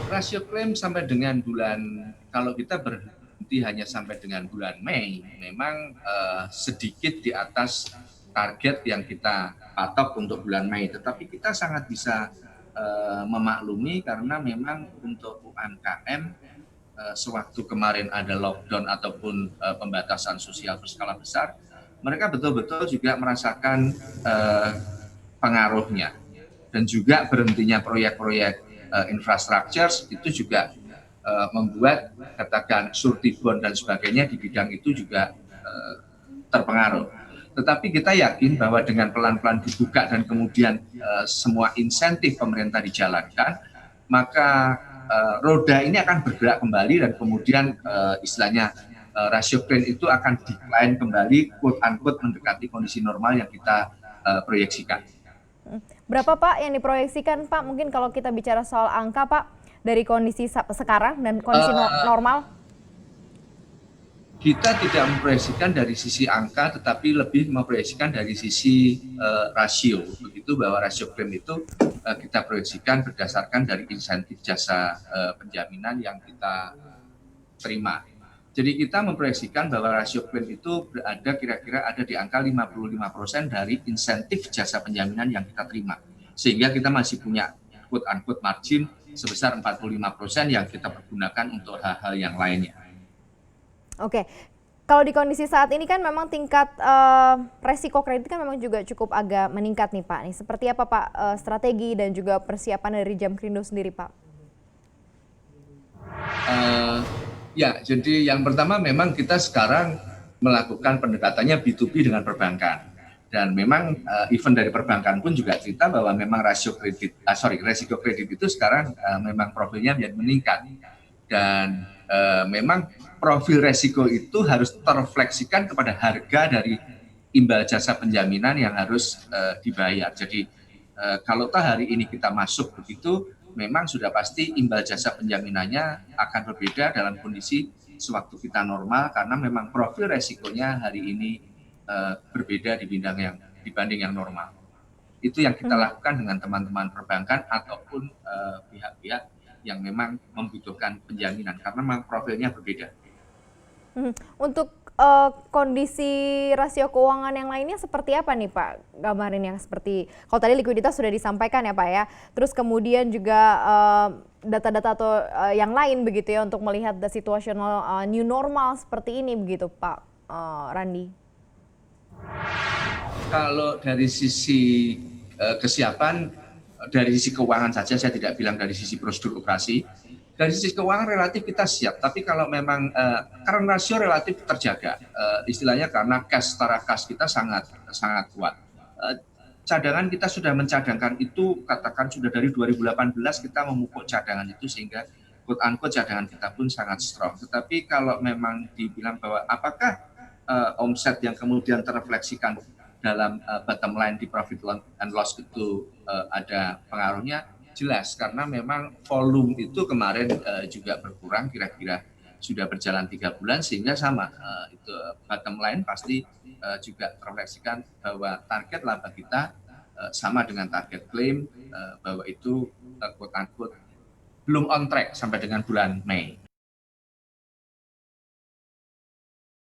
Rasio klaim sampai dengan kalau kita berhenti hanya sampai dengan bulan Mei, memang sedikit di atas target yang kita patok untuk bulan Mei. Tetapi kita sangat bisa memaklumi karena memang untuk UMKM sewaktu kemarin ada lockdown ataupun pembatasan sosial berskala besar, mereka betul-betul juga merasakan pengaruhnya. Dan juga berhentinya proyek-proyek infrastruktur itu juga membuat katakan surety bond dan sebagainya di bidang itu juga terpengaruh. Tetapi kita yakin bahwa dengan pelan-pelan dibuka dan kemudian semua insentif pemerintah dijalankan, maka roda ini akan bergerak kembali dan kemudian istilahnya rasio klaim itu akan decline kembali, quote unquote mendekati kondisi normal yang kita proyeksikan. Berapa Pak yang diproyeksikan Pak? Mungkin kalau kita bicara soal angka Pak, dari kondisi sekarang dan kondisi normal? Kita tidak memproyeksikan dari sisi angka, tetapi lebih memproyeksikan dari sisi rasio. Begitu bahwa rasio klaim itu kita proyeksikan berdasarkan dari insentif jasa penjaminan yang kita terima. Jadi kita memproyeksikan bahwa rasio klaim itu berada kira-kira ada di angka 55% dari insentif jasa penjaminan yang kita terima. Sehingga kita masih punya quote-unquote margin sebesar 45% yang kita pergunakan untuk hal-hal yang lainnya. Oke, kalau di kondisi saat ini kan memang tingkat resiko kredit kan memang juga cukup agak meningkat nih Pak. Seperti apa Pak strategi dan juga persiapan dari Jamkrindo sendiri Pak? Ya, jadi yang pertama memang kita sekarang melakukan pendekatannya B2B dengan perbankan. Dan memang event dari perbankan pun juga cerita bahwa memang resiko kredit itu sekarang memang profilnya meningkat. Dan memang profil resiko itu harus terrefleksikan kepada harga dari imbal jasa penjaminan yang harus dibayar. Jadi kalau hari ini kita masuk begitu, memang sudah pasti imbal jasa penjaminannya akan berbeda dalam kondisi sewaktu kita normal karena memang profil resikonya hari ini berbeda dibanding yang normal. Itu yang kita lakukan dengan teman-teman perbankan ataupun pihak-pihak yang memang membutuhkan penjaminan karena memang profilnya berbeda. Untuk kondisi rasio keuangan yang lainnya seperti apa nih Pak? Gambarin yang seperti, kalau tadi likuiditas sudah disampaikan ya Pak ya, terus kemudian juga data-data atau yang lain begitu ya untuk melihat situasional new normal seperti ini begitu Pak Randi. Kalau dari sisi kesiapan, dari sisi keuangan saja saya tidak bilang dari sisi prosedur operasi. Dari sisi keuangan relatif kita siap, tapi kalau memang karena rasio relatif terjaga, istilahnya karena secara kas kita sangat kuat. Cadangan kita sudah mencadangkan itu, katakan sudah dari 2018 kita memupuk cadangan itu sehingga quote unquote cadangan kita pun sangat strong. Tetapi kalau memang dibilang bahwa apakah omset yang kemudian terrefleksikan dalam bottom line di profit and loss itu ada pengaruhnya, jelas karena memang volume itu kemarin juga berkurang, kira-kira sudah berjalan 3 bulan sehingga sama itu bottom line pasti juga terrefleksikan bahwa target laba kita sama dengan target klaim bahwa itu quote unquote belum on track sampai dengan bulan Mei.